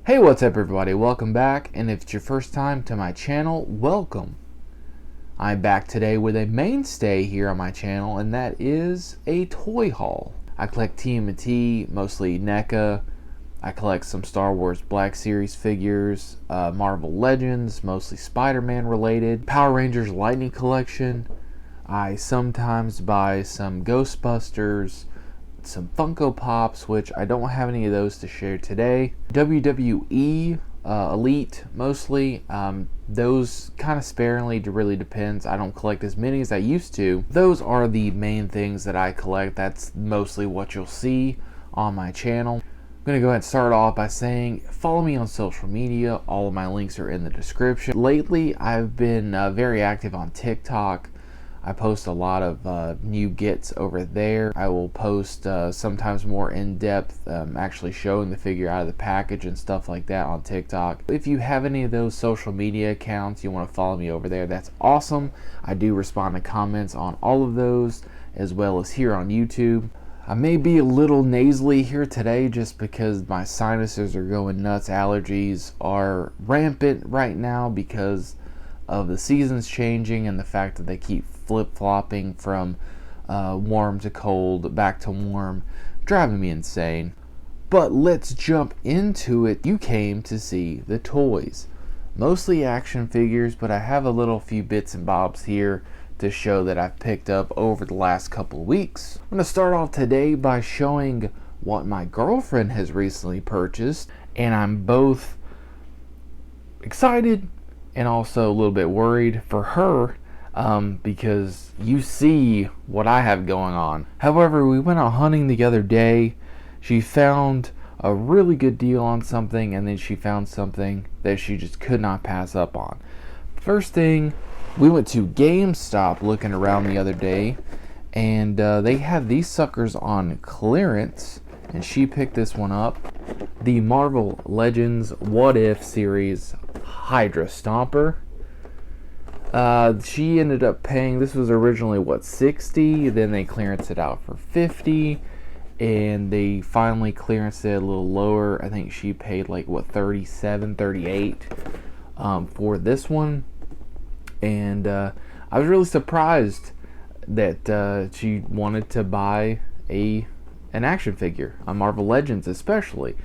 Hey, what's up everybody? Welcome back, and if it's your first time to my channel, welcome. I'm back today with a mainstay here on my channel, and that is a toy haul. I collect Tmnt, mostly Neca. I collect some Star Wars Black Series figures, Marvel Legends, mostly Spider-Man related, Power Rangers Lightning Collection. I sometimes buy some Ghostbusters, some Funko Pops, which I don't have any of those to share today. WWE Elite mostly. Those kind of sparingly, really depends. I don't collect as many as I used to. Those are the main things that I collect. That's mostly what you'll see on my channel. I'm going to go ahead and start off by saying follow me on social media. All of my links are in the description. Lately I've been very active on TikTok. I post a lot of new gets over there. I will post sometimes more in-depth, actually showing the figure out of the package and stuff like that on TikTok. If you have any of those social media accounts, you want to follow me over there, that's awesome. I do respond to comments on all of those, as well as here on YouTube. I may be a little nasally here today just because my sinuses are going nuts. Allergies are rampant right now because of the seasons changing and the fact that they keep flip-flopping from warm to cold, back to warm, driving me insane. But let's jump into it. You came to see the toys, mostly action figures, but I have a few bits and bobs here to show that I've picked up over the last couple of weeks. I'm going to start off today by showing what my girlfriend has recently purchased, and I'm both excited and also a little bit worried for her, because you see what I have going on. However, we went out hunting the other day. She found a really good deal on something, and then she found something that she just could not pass up on. First thing, we went to GameStop looking around the other day, and they had these suckers on clearance, and she picked this one up. The Marvel Legends What If series Hydra Stomper. She ended up paying, this was originally what, $60, then they clearanced it out for $50, and they finally clearanced it a little lower. I think she paid like what, $37, $38 for this one, and I was really surprised that she wanted to buy an action figure, on Marvel Legends especially.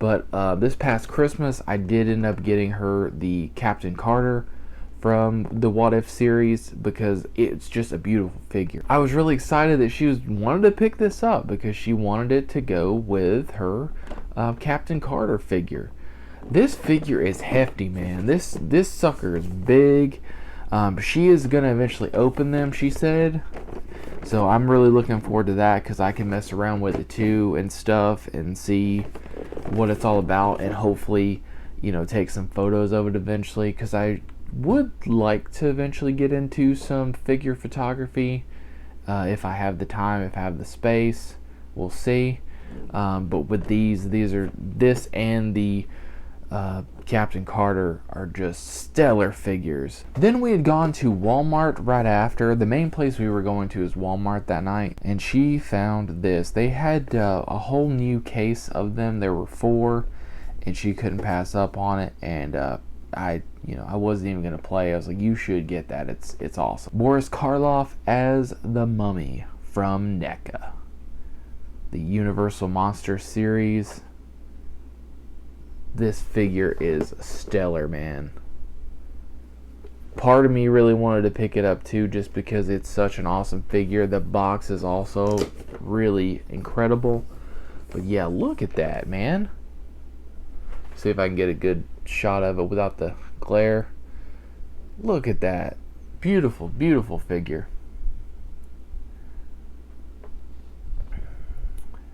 But this past Christmas I did end up getting her the Captain Carter from the What If series because it's just a beautiful figure. I was really excited that she wanted to pick this up because she wanted it to go with her Captain Carter figure. This figure is hefty, man. This sucker is big. She is gonna eventually open them, she said, so I'm really looking forward to that because I can mess around with it too and stuff and see what it's all about, and hopefully, you know, take some photos of it eventually, because I would like to eventually get into some figure photography if I have the time, if I have the space. We'll see. But with this and the Captain Carter are just stellar figures. Then we had gone to Walmart right after. The main place we were going to is Walmart that night, and she found this. They had a whole new case of them. There were 4, and she couldn't pass up on it, and I wasn't even gonna play. I was like, you should get that. It's awesome. Boris Karloff as the Mummy from Neca, the Universal Monster series. This figure is stellar, man. Part of me really wanted to pick it up too, just because it's such an awesome figure. The box is also really incredible. But yeah, look at that, man. See if I can get a good shot of it without the glare. Look at that. Beautiful, beautiful figure.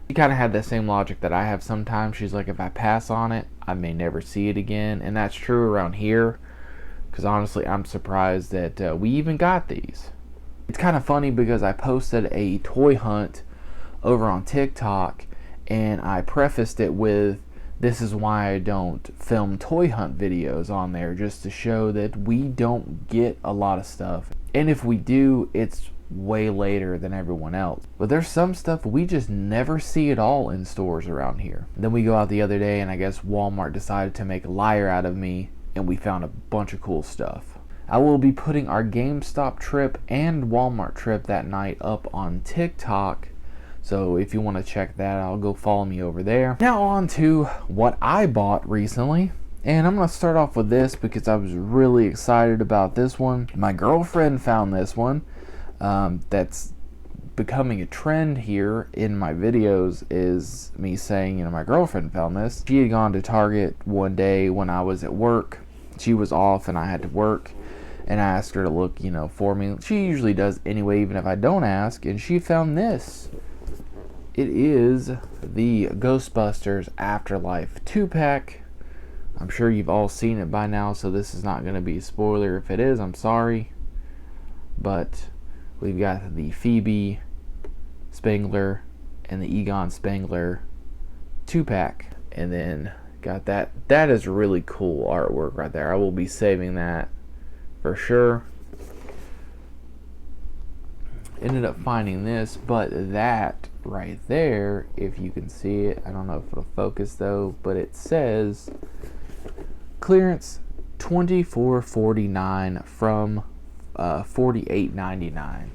She kind of had that same logic that I have sometimes. She's like, if I pass on it, I may never see it again. And that's true around here, because honestly, I'm surprised that we even got these. It's kind of funny because I posted a toy hunt over on TikTok, and I prefaced it with, this is why I don't film toy hunt videos on there, just to show that we don't get a lot of stuff. And if we do, it's way later than everyone else. But there's some stuff we just never see at all in stores around here. Then we go out the other day and I guess Walmart decided to make a liar out of me, and we found a bunch of cool stuff. I will be putting our GameStop trip and Walmart trip that night up on TikTok, so if you want to check that out, go follow me over there. Now on to what I bought recently. And I'm going to start off with this because I was really excited about this one. My girlfriend found this one. That's becoming a trend here in my videos, is me saying, you know, my girlfriend found this. She had gone to Target one day when I was at work. She was off and I had to work. And I asked her to look, you know, for me. She usually does anyway, even if I don't ask. And she found this. It is the Ghostbusters Afterlife 2-pack. I'm sure you've all seen it by now, so this is not going to be a spoiler. If it is, I'm sorry. But we've got the Phoebe Spangler and the Egon Spangler 2-pack. And then got that. That is really cool artwork right there. I will be saving that for sure. Ended up finding this, but that right there, if you can see it, I don't know if it'll focus though, but it says clearance $24.49 from $48.99.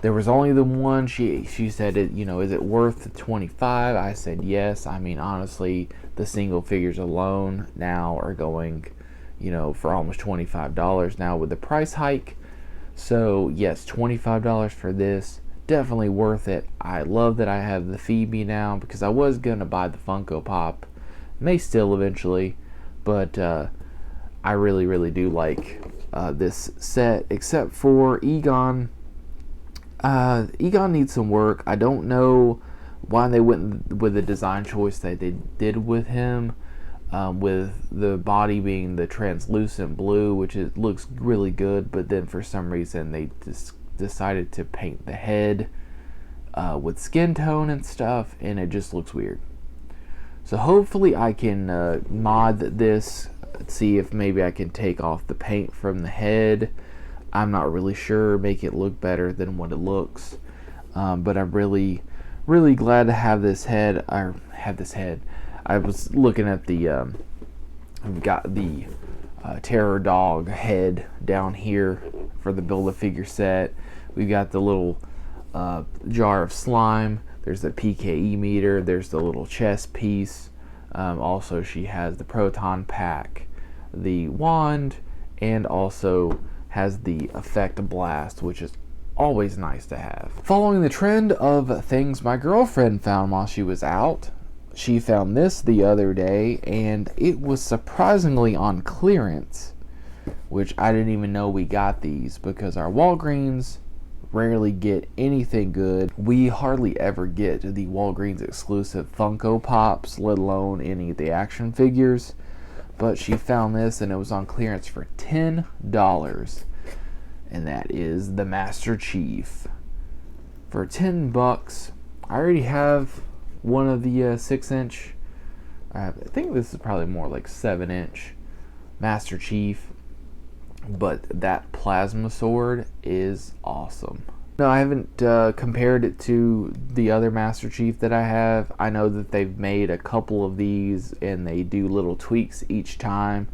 There was only the one. She said, it, you know, is it worth the $25? I said yes. I mean, honestly, the single figures alone now are going, you know, for almost $25 now with the price hike. So yes, $25 for this, definitely worth it. I love that I have the Phoebe now, because I was gonna buy the Funko Pop, may still eventually, but I really do like this set, except for Egon. Egon needs some work. I don't know why they went with the design choice that they did with him, with the body being the translucent blue, which looks really good, but then for some reason they just decided to paint the head with skin tone and stuff, and it just looks weird. So hopefully I can mod this, see if maybe I can take off the paint from the head. I'm not really sure, make it look better than what it looks. But I'm really glad to have this head. I was looking at the I've got the Terror Dog head down here for the Build-A-Figure set. We've got the little jar of slime. There's the PKE meter. There's the little chest piece. Also, she has the proton pack, the wand, and also has the effect blast, which is always nice to have. Following the trend of things my girlfriend found while she was out, she found this the other day, and it was surprisingly on clearance, which I didn't even know we got these, because our Walgreens rarely get anything good. We hardly ever get the Walgreens exclusive Funko Pops, let alone any of the action figures. But she found this and it was on clearance for $10. And that is the Master Chief. For $10, I already have one of the 6-inch, I think this is probably more like 7-inch Master Chief. But that plasma sword is awesome. No, I haven't compared it to the other Master Chief that I have. I know that they've made a couple of these and they do little tweaks each time,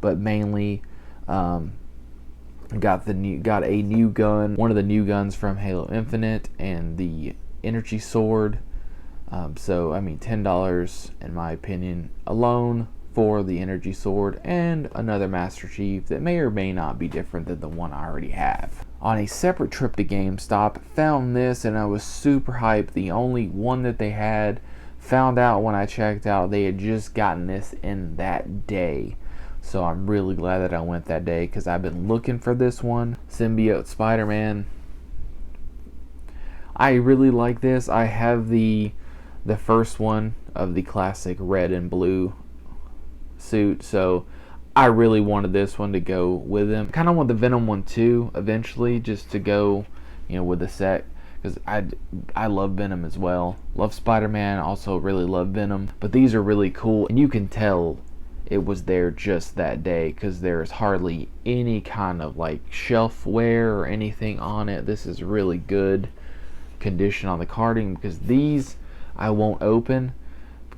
but mainly got a new gun, one of the new guns from Halo Infinite, and the energy sword. So I mean, $10 in my opinion alone for the energy sword, and another Master Chief that may or may not be different than the one I already have. On a separate trip to GameStop, found this and I was super hyped. The only one that they had, found out when I checked out they had just gotten this in that day. So I'm really glad that I went that day, because I've been looking for this one. Symbiote Spider-Man. I really like this. I have the first one of the classic red and blue suit, so I really wanted this one to go with him. Kind of want the Venom one too eventually, just to go, you know, with the set, because I love Venom as well. Love Spider-Man, also really love Venom, but these are really cool, and you can tell it was there just that day, because there's hardly any kind of like shelf wear or anything on it. This is really good condition on the carding, because these I won't open.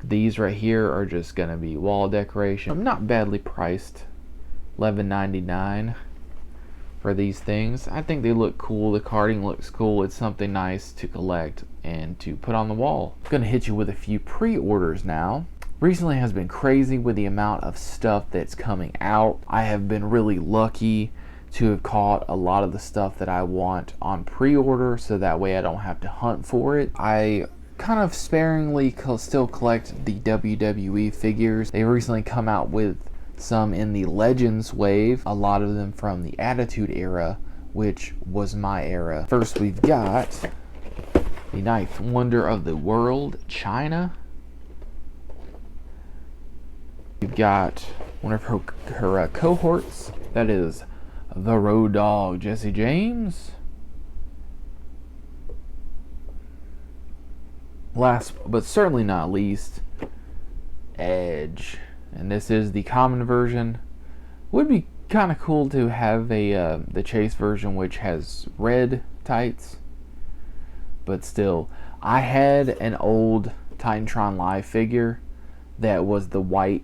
These right here are just gonna be wall decoration. I'm not badly priced, $11.99 for these things. I think they look cool. The carding looks cool. It's something nice to collect and to put on the wall. I'm gonna hit you with a few pre-orders now. Recently has been crazy with the amount of stuff that's coming out. I have been really lucky to have caught a lot of the stuff that I want on pre-order, so that way I don't have to hunt for it. I kind of sparingly still collect the WWE figures. They recently come out with some in the Legends wave, a lot of them from the Attitude Era, which was my era. First we've got the Ninth Wonder of the World, China. We've got one of her cohorts, that is the Road Dogg, Jesse James. Last but certainly not least, Edge. And this is the common version. Would be kind of cool to have a the Chase version, which has red tights. But still, I had an old Titantron Live figure that was the white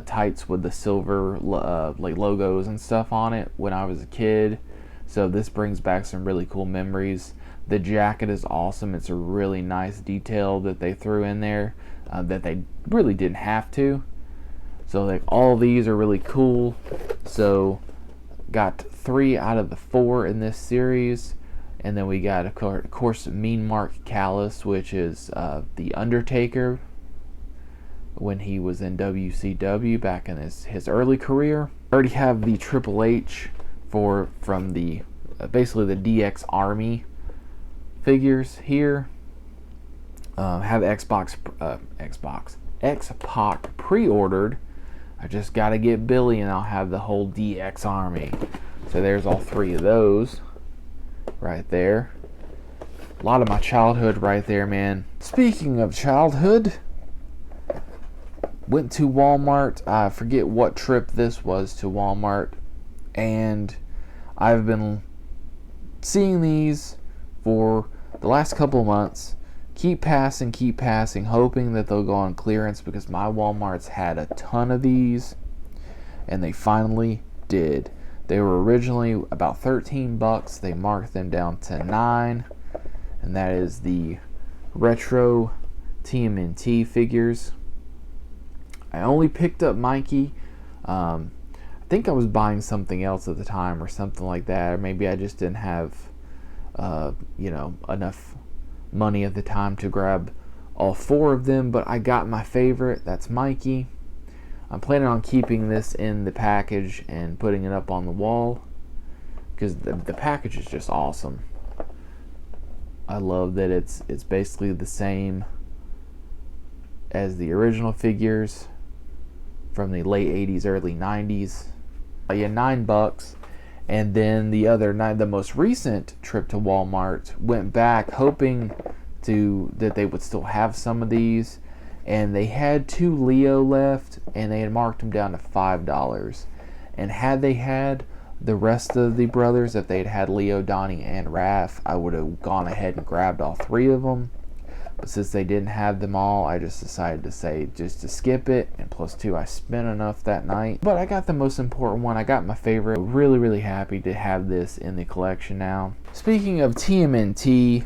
tights with the silver like logos and stuff on it when I was a kid. So this brings back some really cool memories. The jacket is awesome. It's a really nice detail that they threw in there that they really didn't have to. So like all these are really cool. So got 3 out of the 4 in this series. And then we got, of course, Mean Mark Callis, which is the Undertaker when he was in WCW back in his early career. I already have the Triple H from the basically the DX Army figures here. Have X-Pac pre-ordered. I just gotta get Billy and I'll have the whole DX Army. So there's all 3 of those right there. A lot of my childhood right there, man. Speaking of childhood, went to Walmart. I forget what trip this was to Walmart, and I've been seeing these for the last couple of months. Keep passing, hoping that they'll go on clearance, because my Walmarts had a ton of these, and they finally did. They were originally about $13. They marked them down to $9, and that is the retro TMNT figures. I only picked up Mikey. I think I was buying something else at the time or something like that, or maybe I just didn't have enough money at the time to grab all 4 of them, but I got my favorite. That's Mikey. I'm planning on keeping this in the package and putting it up on the wall, because the package is just awesome. I love that it's basically the same as the original figures from the late 80s, early 90s. Yeah, $9. And then the most recent trip to Walmart, went back hoping that they would still have some of these, and they had 2 Leo left, and they had marked them down to $5. And had they had the rest of the brothers, if they'd had Leo, Donnie, and Raph, I would have gone ahead and grabbed all 3 of them. But since they didn't have them all, I just decided to skip it. And plus 2, I spent enough that night. But I got the most important one. I got my favorite. Really, really happy to have this in the collection now. Speaking of TMNT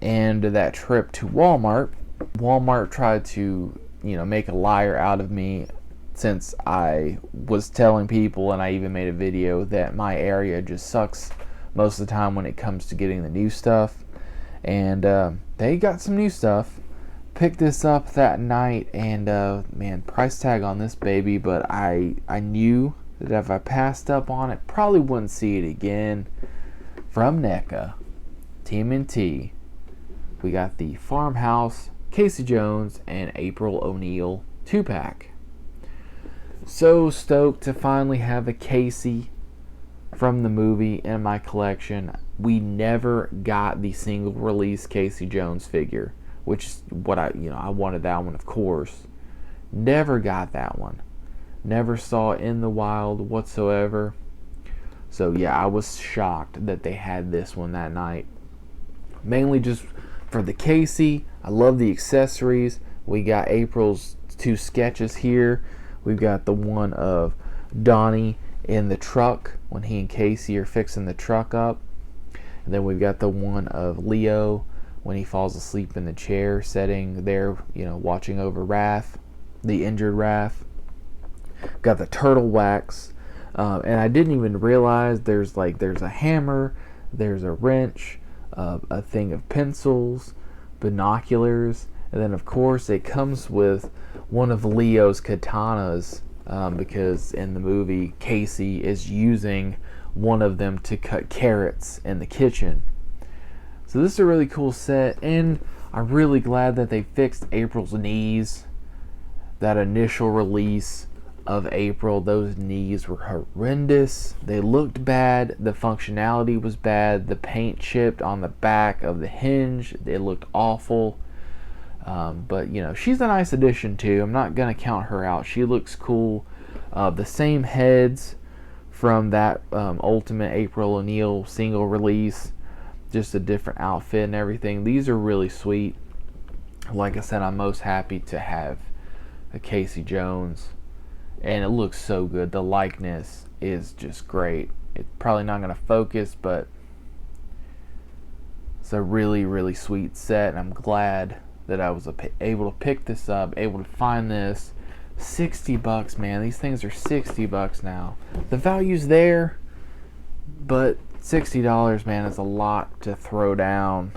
and that trip to Walmart, Walmart tried to, make a liar out of me, since I was telling people, and I even made a video, that my area just sucks most of the time when it comes to getting the new stuff. And they got some new stuff. Picked this up that night, and man, price tag on this baby, but I knew that if I passed up on it, probably wouldn't see it again. From Neca, TMNT, we got the Farmhouse, Casey Jones, and April O'Neil 2-pack. So stoked to finally have a Casey from the movie in my collection. We never got the single release Casey Jones figure, which is what I wanted that one, of course. Never got that one. Never saw it in the wild whatsoever. So yeah, I was shocked that they had this one that night. Mainly just for the Casey. I love the accessories. We got April's 2 sketches here. We've got the one of Donnie in the truck when he and Casey are fixing the truck up. And then we've got the one of Leo when he falls asleep in the chair, sitting there, watching over Wrath, the injured Wrath. Got the turtle wax. And I didn't even realize there's a hammer, there's a wrench, a thing of pencils, binoculars, and then of course it comes with one of Leo's katanas, because in the movie Casey is using one of them to cut carrots in the kitchen. So this is a really cool set, and I'm really glad that they fixed April's knees. That initial release of April, those knees were horrendous. They looked bad. The functionality was bad. The paint chipped on the back of the hinge. It looked awful. But she's a nice addition too. I'm not gonna count her out. She looks cool. The same heads from that Ultimate April O'Neil single release, just a different outfit and everything. These are really sweet. Like I said, I'm most happy to have a Casey Jones. And it looks so good. The likeness is just great. It's probably not going to focus, but it's a really, really sweet set. And I'm glad that I was able to pick this up, able to find this. $60, man. These things are $60 now. The value's there, but $60, man, is a lot to throw down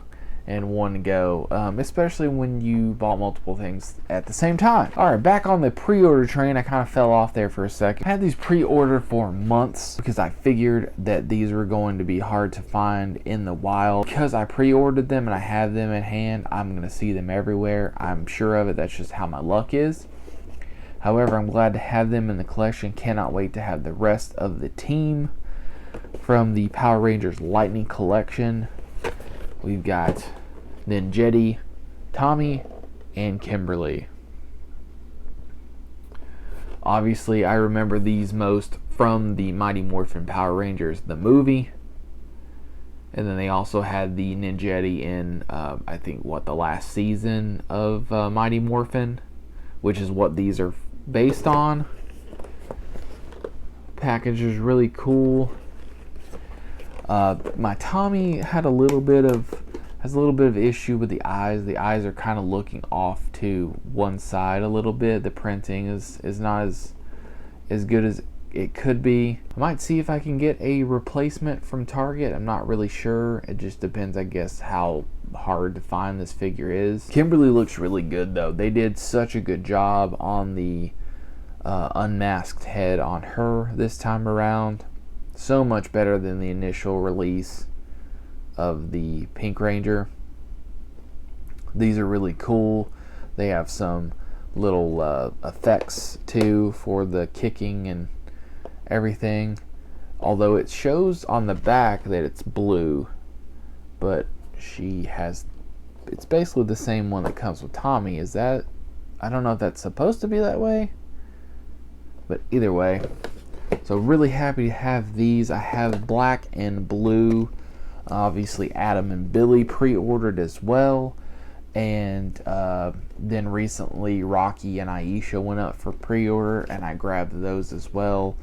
in one go, especially when you bought multiple things at the same time. Alright, back on the pre-order train. I kind of fell off there for a second. I had these pre-ordered for months because I figured that these were going to be hard to find in the wild. Because I pre-ordered them and I have them in hand, I'm going to see them everywhere. I'm sure of it. That's just how my luck is. However, I'm glad to have them in the collection. Cannot wait to have the rest of the team from the Power Rangers Lightning Collection. We've got Ninjetti, Tommy, and Kimberly. Obviously, I remember these most from the Mighty Morphin Power Rangers, the movie. And then they also had the Ninjetti in, I think, the last season of Mighty Morphin, which is what these are based on. Package is really cool. My Tommy has a little bit of issue with the eyes. The eyes are kind of looking off to one side a little bit. The printing is not as good as it could be. I might see if I can get a replacement from Target. I'm not really sure. It just depends, I guess, how hard to find this figure is. Kimberly looks really good though. They did such a good job on the unmasked head on her this time around. So much better than the initial release of the Pink Ranger. These are really cool. They have some little effects too for the kicking and everything. Although it shows on the back that it's blue, but it's basically the same one that comes with Tommy. I don't know if that's supposed to be that way, but either way. So really happy to have these. I have black and blue. Obviously Adam and Billy pre-ordered as well. And then recently Rocky and Aisha went up for pre-order, and I grabbed those as well.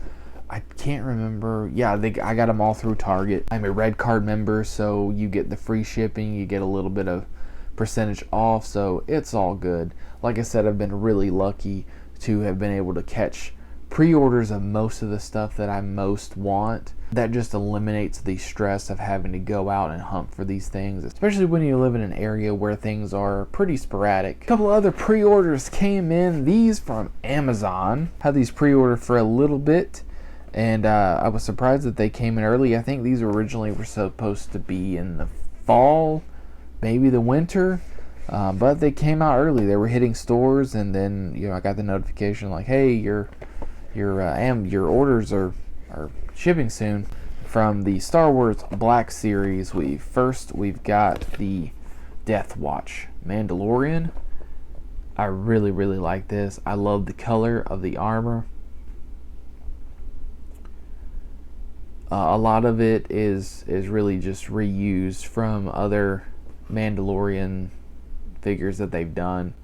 I can't remember. Yeah, I got them all through Target. I'm a Red Card member, so you get the free shipping. You get a little bit of percentage off, so it's all good. Like I said, I've been really lucky to have been able to catch pre-orders of most of the stuff that I most want. That just eliminates the stress of having to go out and hunt for these things, especially when you live in an area where things are pretty sporadic. A couple other pre-orders came in. These from Amazon. Had these pre-ordered for a little bit, and I was surprised that they came in early. I think these originally were supposed to be in the fall, maybe the winter, but they came out early. They were hitting stores, and then I got the notification like, hey, your orders are shipping soon. From the Star Wars Black Series, we've got the Death Watch Mandalorian. I really like this. I love the color of the armor. A lot of it is really just reused from other Mandalorian figures that they've done.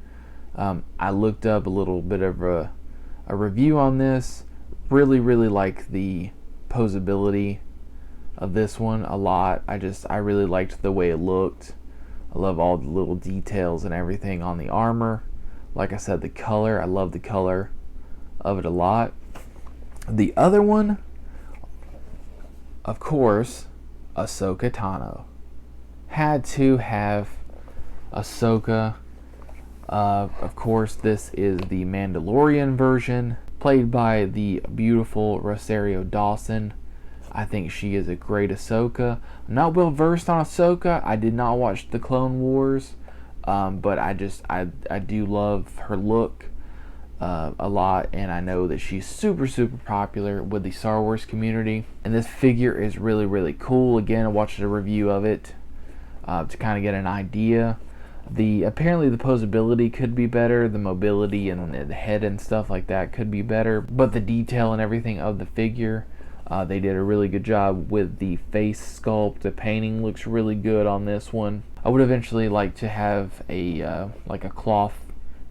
I looked up a little bit of a review on this. Really like the posability of this one a lot. I really liked the way it looked. I love all the little details and everything on the armor. Like I said, the color, I love the color of it a lot. The other one, of course, Ahsoka Tano. Had to have Ahsoka. Of course, this is the Mandalorian version, played by the beautiful Rosario Dawson. I think she is a great Ahsoka. I'm not well versed on Ahsoka. I did not watch the Clone Wars, but I do love her look a lot, and I know that she's super popular with the Star Wars community. And this figure is really cool. Again, I watched a review of it to kind of get an idea. Apparently the posability could be better, the mobility and the head and stuff like that could be better, but the detail and everything of the figure, they did a really good job with the face sculpt. The painting looks really good on this one. I would eventually like to have a like a cloth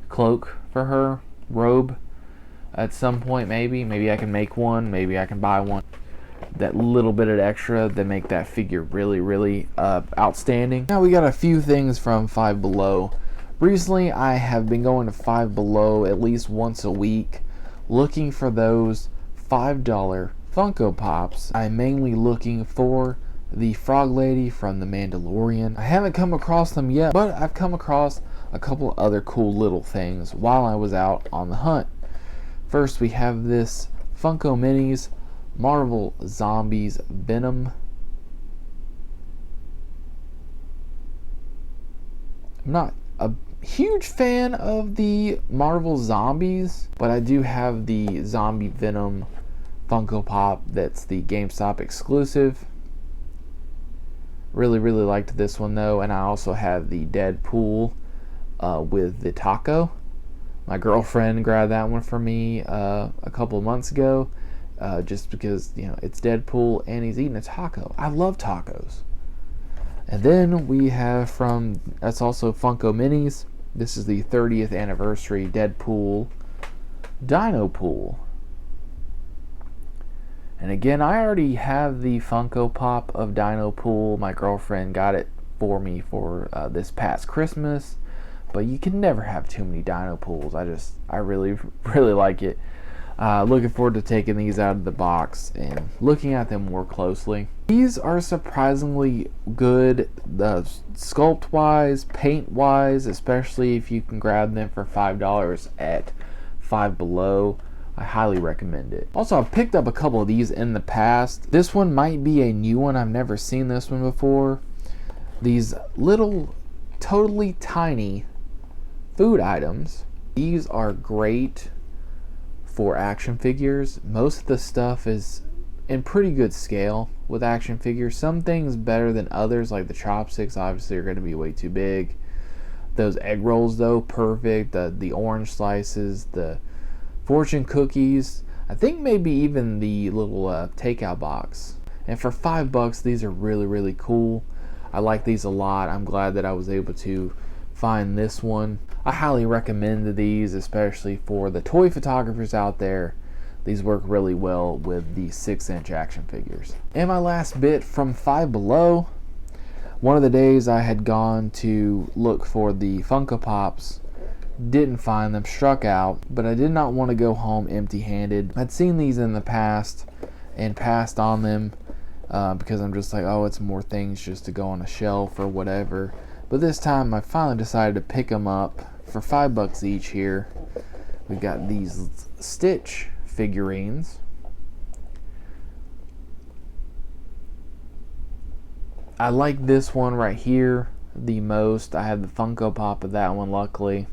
cloak for her, robe, at some point. Maybe I can make one, maybe I can buy one. That little bit of extra that make that figure really outstanding. Now we got a few things from Five Below. Recently I have been going to Five Below at least once a week looking for those $5 Funko Pops. I'm mainly looking for the Frog Lady from the Mandalorian. I haven't come across them yet, but I've come across a couple other cool little things while I was out on the hunt. First, we have this Funko Minis Marvel Zombies Venom. I'm not a huge fan of the Marvel Zombies, but I do have the Zombie Venom Funko Pop that's the GameStop exclusive. Really liked this one though, and I also have the Deadpool with the taco. My girlfriend grabbed that one for me a couple of months ago, just because, you know, it's Deadpool and he's eating a taco. I love tacos. And then we have that's also Funko Minis. This is the 30th anniversary Deadpool Dino Pool. And again, I already have the Funko Pop of Dino Pool. My girlfriend got it for me for this past Christmas. But you can never have too many Dino Pools. I really like it. Looking forward to taking these out of the box and looking at them more closely. These are surprisingly good, sculpt wise, paint wise, especially if you can grab them for $5 at Five Below. I highly recommend it. Also, I've picked up a couple of these in the past. This one might be a new one. I've never seen this one before. These little, totally tiny food items. These are great for action figures. Most of the stuff is in pretty good scale with action figures. Some things better than others, like the chopsticks obviously are going to be way too big. Those egg rolls though, perfect. The orange slices, the fortune cookies, I think maybe even the little takeout box. And for $5, these are really cool. I like these a lot. I'm glad that I was able to find this one. I highly recommend these, especially for the toy photographers out there. These work really well with the 6-inch action figures. And my last bit from Five Below. One of the days I had gone to look for the Funko Pops, didn't find them, struck out, but I did not want to go home empty-handed. I'd seen these in the past and passed on them because I'm just like, oh, it's more things just to go on a shelf or whatever. But this time I finally decided to pick them up for $5 each here. We've got these Stitch figurines. I like this one right here the most. I have the Funko Pop of that one, luckily.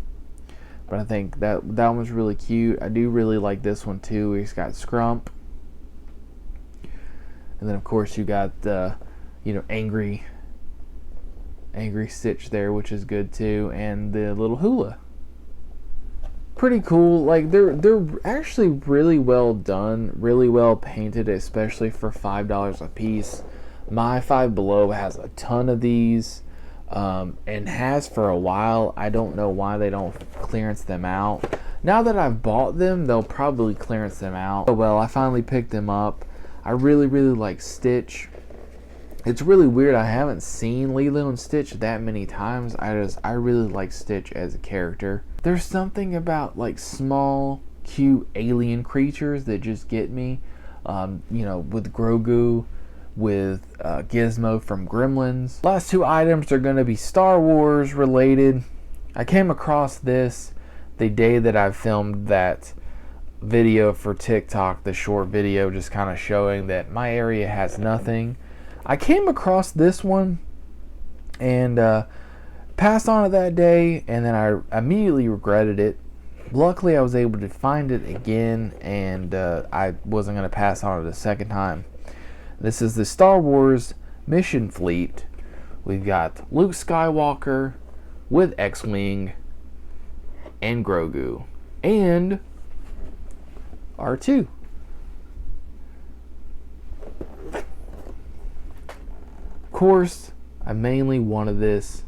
But I think that one's really cute. I do really like this one too. He's got Scrump. And then of course you got the, angry Stitch there, which is good too. And the little hula. pretty cool. Like they're actually really well done, really well painted, especially for $5 a piece. My Five Below has a ton of these, and has for a while. I don't know why they don't clearance them out. Now that I've bought them, they'll probably clearance them out. Oh well, I finally picked them up. I really like Stitch. It's really weird. I haven't seen Lilo and Stitch that many times. I really like Stitch as a character. There's something about like small, cute alien creatures that just get me. You know, with Grogu, with Gizmo from Gremlins. Last two items are going to be Star Wars related. I came across this the day that I filmed that video for TikTok, the short video just kind of showing that my area has nothing. I came across this one and passed on it that day, and then I immediately regretted it. Luckily I was able to find it again, and I wasn't going to pass on it a second time. This is the Star Wars Mission Fleet. We've got Luke Skywalker with X-Wing and Grogu and R2. Of course, I mainly wanted this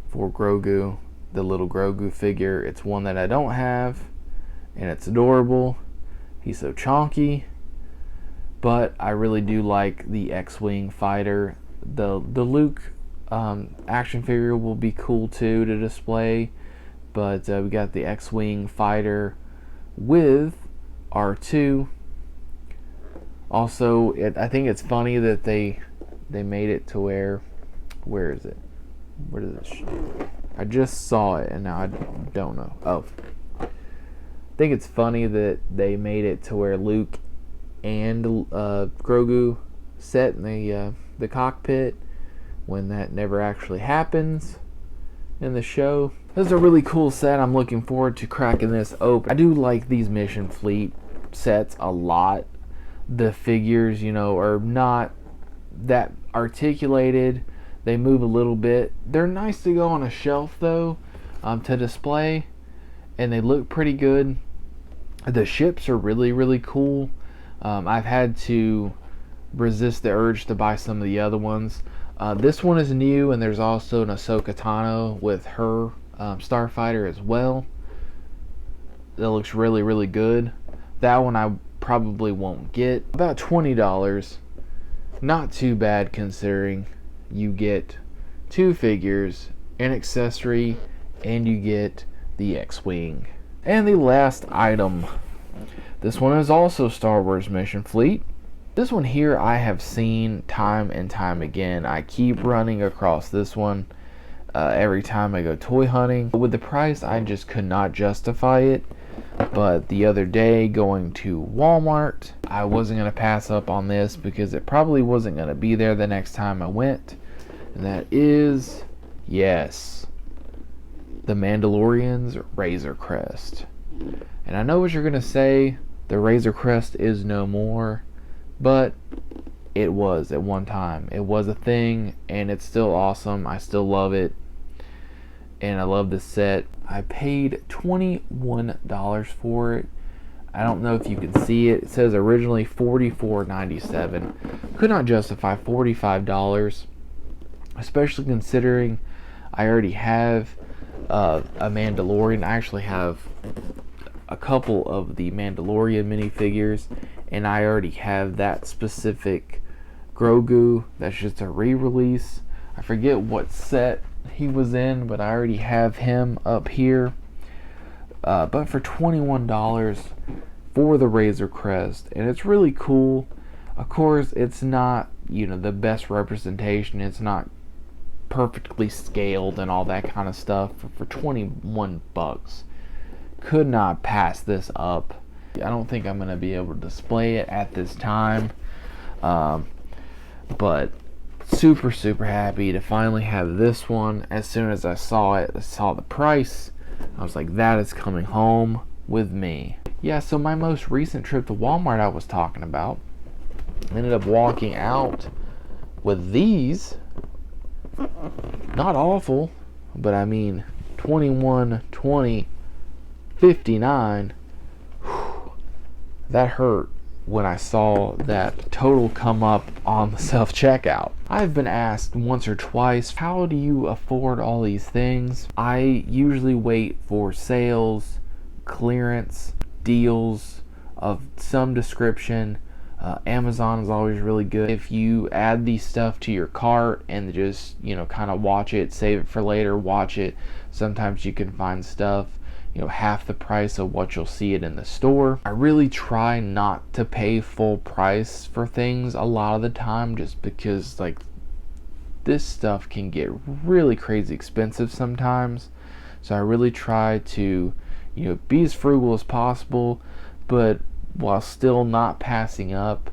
for Grogu, the little Grogu figure. It's one that I don't have, and it's adorable. He's so chonky. But I really do like the X-Wing fighter. The Luke action figure will be cool too to display. But we got the X-Wing fighter with R2. Also, I think it's funny that they made it to where is it? Where does it show? I just saw it and now I don't know. Oh. I think it's funny that they made it to where Luke and Grogu sat in the cockpit when that never actually happens in the show. This is a really cool set. I'm looking forward to cracking this open. I do like these Mission Fleet sets a lot. The figures, you know, are not that articulated. They move a little bit. They're nice to go on a shelf though, to display, and they look pretty good. The ships are really cool. I've had to resist the urge to buy some of the other ones. This one is new, and there's also an Ahsoka Tano with her starfighter as well. That looks really good. That one I probably won't get. About $20. Not too bad considering you get two figures, an accessory, and you get the X-Wing. And the last item. This one is also Star Wars Mission Fleet. This one here I have seen time and time again. I keep running across this one every time I go toy hunting. With the price, I just could not justify it. But the other day, going to Walmart, I wasn't going to pass up on this because it probably wasn't going to be there the next time I went. And that is, yes, the Mandalorian's Razor Crest. And I know what you're going to say, the Razor Crest is no more, but it was at one time. It was a thing, and it's still awesome. I still love it, and I love this set. I paid $21 for it. I don't know if you can see it. It says originally $44.97. Could not justify $45, especially considering I already have a Mandalorian. I actually have a couple of the Mandalorian minifigures, and I already have that specific Grogu. That's just a re-release. I forget what set he was in, but I already have him up here. But for $21 for the Razor Crest, and it's really cool. Of course, it's not, you know, the best representation. It's not perfectly scaled and all that kind of stuff. For 21 bucks, could not pass this up. I don't think I'm gonna be able to display it at this time, but super happy to finally have this one. As soon as I saw it, I saw the price, I was like, that is coming home with me. Yeah, so my most recent trip to Walmart I was talking about, ended up walking out with these. Not awful, but I mean, $21.20 $59. Whew, that hurt when I saw that total come up on the self-checkout. I've been asked once or twice, how do you afford all these things? I usually wait for sales, clearance, deals of some description. Amazon is always really good. If you add these stuff to your cart and just, kind of watch it, save it for later, watch it, sometimes you can find stuff half the price of what you'll see it in the store. I really try not to pay full price for things a lot of the time, just because this stuff can get really crazy expensive sometimes. So I really try to be as frugal as possible, but while still not passing up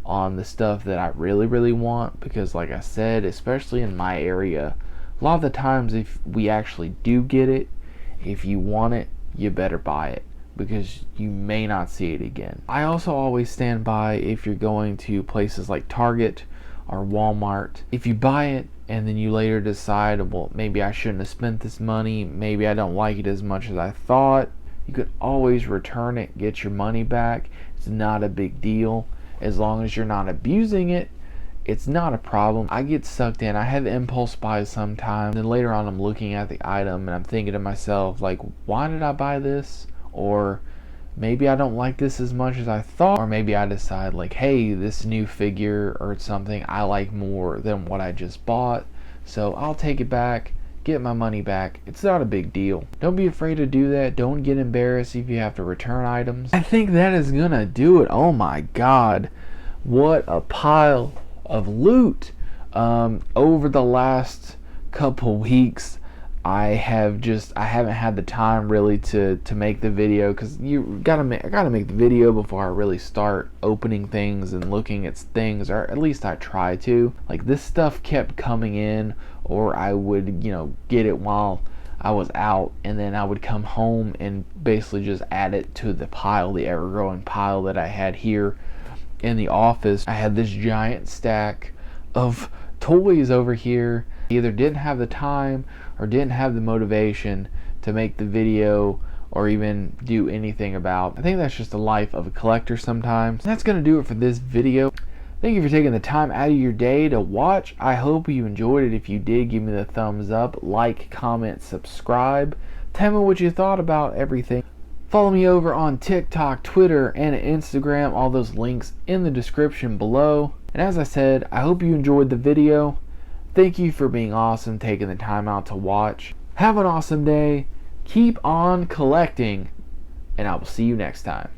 on the stuff that I really want, because like I said, especially in my area, a lot of the times if we actually do get it, if you want it, you better buy it, because you may not see it again. I also always stand by if you're going to places like Target or Walmart. If you buy it and then you later decide, well, maybe I shouldn't have spent this money, maybe I don't like it as much as I thought, you could always return it, get your money back. It's not a big deal. As long as you're not abusing it, it's not a problem. I get sucked in. I have impulse buys sometimes, and later on I'm looking at the item and I'm thinking to myself, why did I buy this? Or maybe I don't like this as much as I thought. Or maybe I decide hey, this new figure or something I like more than what I just bought, so I'll take it back, get my money back. It's not a big deal. Don't be afraid to do that. Don't get embarrassed if you have to return items. I think that is gonna do it. Oh my god, what a pile of loot. Over the last couple weeks, I haven't had the time really to make the video, because I gotta make the video before I really start opening things and looking at things, or at least I try to. This stuff kept coming in, or I would get it while I was out, and then I would come home and basically just add it to the pile, the ever-growing pile that I had here in the office. I had this giant stack of toys over here. I either didn't have the time or didn't have the motivation to make the video or even do anything about. I think that's just the life of a collector sometimes. That's gonna do it for this video. Thank you for taking the time out of your day to watch. I hope you enjoyed it. If you did, give me the thumbs up, like, comment, subscribe. Tell me what you thought about everything. Follow me over on TikTok, Twitter, and Instagram. All those links in the description below. And as I said, I hope you enjoyed the video. Thank you for being awesome, taking the time out to watch. Have an awesome day. Keep on collecting, and I will see you next time.